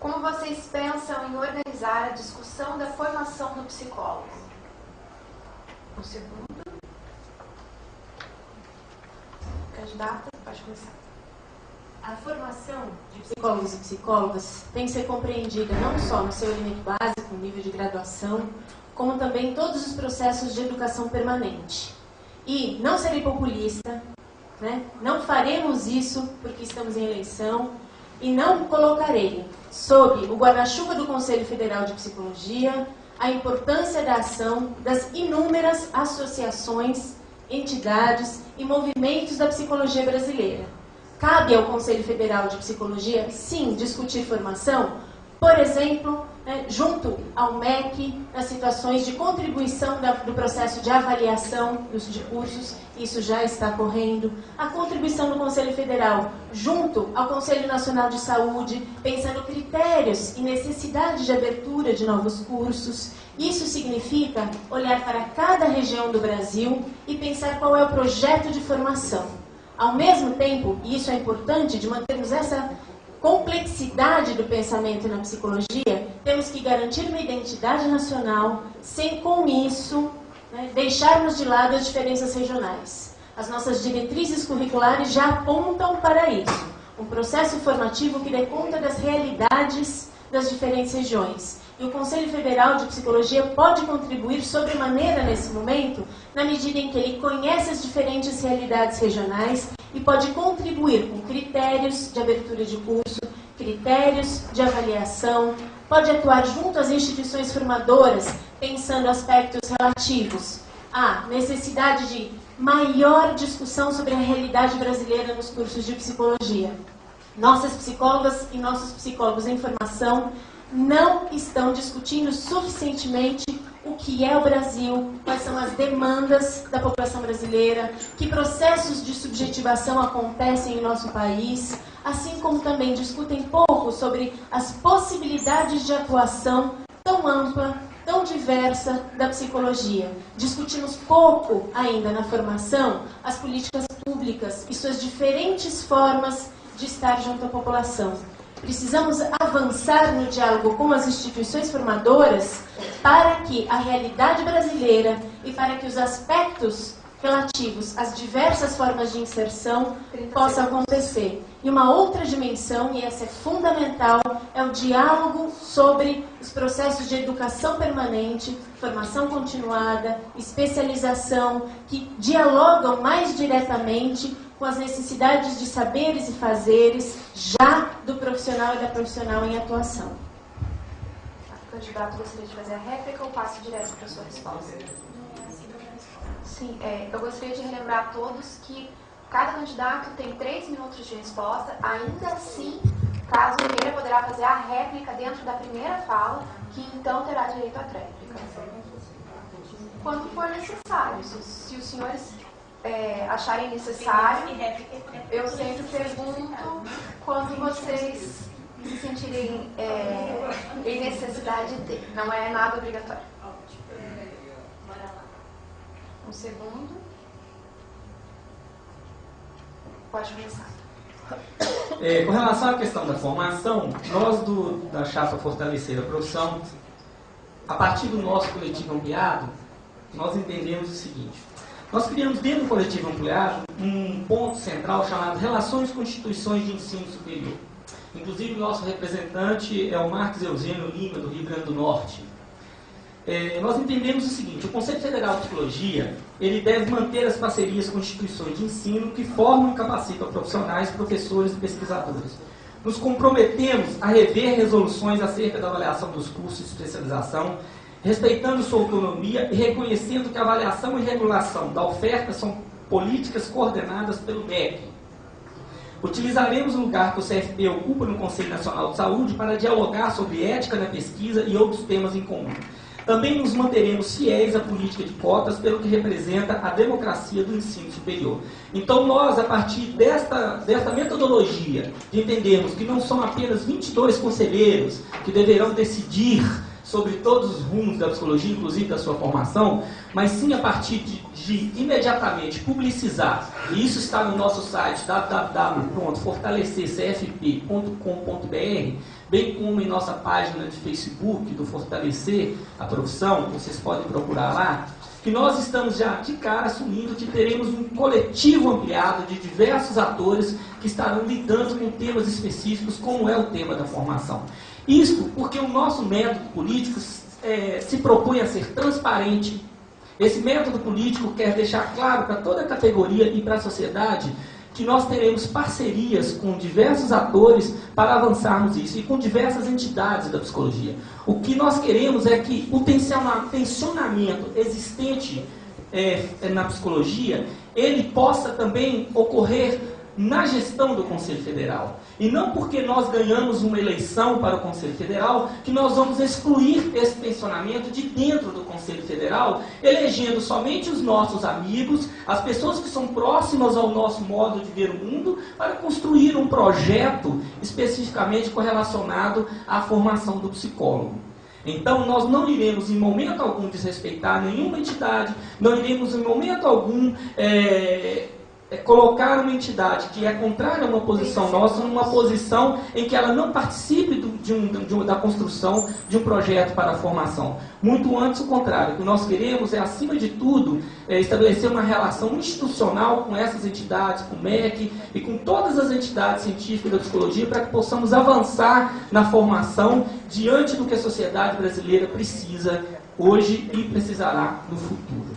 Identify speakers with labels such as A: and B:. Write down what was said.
A: Como vocês pensam em organizar a discussão da formação do psicólogo? O segundo. Candidata, pode começar.
B: A formação de psicólogos e psicólogas tem que ser compreendida não só no seu elemento básico, no nível de graduação, como também em todos os processos de educação permanente. E não serei populista, né? Não faremos isso porque estamos em eleição, e não colocarei sob o guarda-chuva do Conselho Federal de Psicologia a importância da ação das inúmeras associações, entidades e movimentos da psicologia brasileira. Cabe ao Conselho Federal de Psicologia, sim, discutir formação, por exemplo, junto ao MEC, nas situações de contribuição do processo de avaliação de cursos, isso já está ocorrendo. A contribuição do Conselho Federal junto ao Conselho Nacional de Saúde, pensando critérios e necessidade de abertura de novos cursos. Isso significa olhar para cada região do Brasil e pensar qual é o projeto de formação. Ao mesmo tempo, e isso é importante, de mantermos essa complexidade do pensamento na psicologia, temos que garantir uma identidade nacional, sem com isso deixarmos de lado as diferenças regionais. As nossas diretrizes curriculares já apontam para isso. Um processo formativo que dê conta das realidades das diferentes regiões. E o Conselho Federal de Psicologia pode contribuir sobremaneira nesse momento, na medida em que ele conhece as diferentes realidades regionais e pode contribuir com critérios de abertura de curso, critérios de avaliação, pode atuar junto às instituições formadoras, pensando aspectos relativos à necessidade de maior discussão sobre a realidade brasileira nos cursos de psicologia. Nossas psicólogas e nossos psicólogos em formação não estão discutindo suficientemente o que é o Brasil, quais são as demandas da população brasileira, que processos de subjetivação acontecem em nosso país, assim como também discutem pouco sobre as possibilidades de atuação tão ampla, tão diversa da psicologia. Discutimos pouco ainda na formação as políticas públicas e suas diferentes formas de estar junto à população. Precisamos avançar no diálogo com as instituições formadoras para que a realidade brasileira e para que os aspectos relativos às diversas formas de inserção possam acontecer. E uma outra dimensão, e essa é fundamental, é o diálogo sobre os processos de educação permanente, formação continuada, especialização, que dialogam mais diretamente com as necessidades de saberes e fazeres já do profissional e da profissional em atuação.
A: O candidato gostaria de fazer a réplica ou passo direto para a sua resposta? Sim, eu gostaria de relembrar a todos que cada candidato tem 3 minutos de resposta. Ainda assim, caso queira, poderá fazer a réplica dentro da primeira fala, que então terá direito à tréplica. Quando for necessário. Se os senhores acharem necessário, eu sempre pergunto quando vocês se sentirem em necessidade de. Não é nada obrigatório. Um segundo. Pode começar.
C: Com relação à questão da formação, nós da Chapa Fortalecer a Profissão, a partir do nosso coletivo ampliado, nós entendemos o seguinte. Nós criamos dentro do coletivo ampliado um ponto central chamado Relações com Instituições de Ensino Superior. Inclusive, o nosso representante é o Marcos Eugênio Lima, do Rio Grande do Norte. Nós entendemos o seguinte: o Conselho Federal de Psicologia ele deve manter as parcerias com instituições de ensino que formam e capacitam profissionais, professores e pesquisadores. Nos comprometemos a rever resoluções acerca da avaliação dos cursos de especialização, respeitando sua autonomia e reconhecendo que a avaliação e regulação da oferta são políticas coordenadas pelo MEC. Utilizaremos o lugar que o CFP ocupa no Conselho Nacional de Saúde para dialogar sobre ética na pesquisa e outros temas em comum. Também nos manteremos fiéis à política de cotas, pelo que representa a democracia do ensino superior. Então nós, a partir desta metodologia, de entendermos que não são apenas 22 conselheiros que deverão decidir sobre todos os rumos da psicologia, inclusive da sua formação, mas sim a partir de imediatamente publicizar, e isso está no nosso site www.fortalececfp.com.br, bem como em nossa página de Facebook do Fortalecer a Profissão, vocês podem procurar lá, que nós estamos já de cara assumindo que teremos um coletivo ampliado de diversos atores que estarão lidando com temas específicos, como é o tema da formação. Isto porque o nosso método político se propõe a ser transparente. Esse método político quer deixar claro para toda a categoria e para a sociedade que nós teremos parcerias com diversos atores para avançarmos isso, e com diversas entidades da psicologia. O que nós queremos é que o tensionamento existente na psicologia, ele possa também ocorrer na gestão do Conselho Federal. E não porque nós ganhamos uma eleição para o Conselho Federal que nós vamos excluir esse tensionamento de dentro do Conselho Federal, elegendo somente os nossos amigos, as pessoas que são próximas ao nosso modo de ver o mundo, para construir um projeto especificamente correlacionado à formação do psicólogo. Então, nós não iremos em momento algum desrespeitar nenhuma entidade, não iremos em momento algum colocar uma entidade que é contrária a uma posição nossa numa posição em que ela não participe da construção de um projeto para a formação. Muito antes o contrário. O que nós queremos é, acima de tudo, estabelecer uma relação institucional com essas entidades, com o MEC e com todas as entidades científicas da psicologia, para que possamos avançar na formação diante do que a sociedade brasileira precisa hoje e precisará no futuro.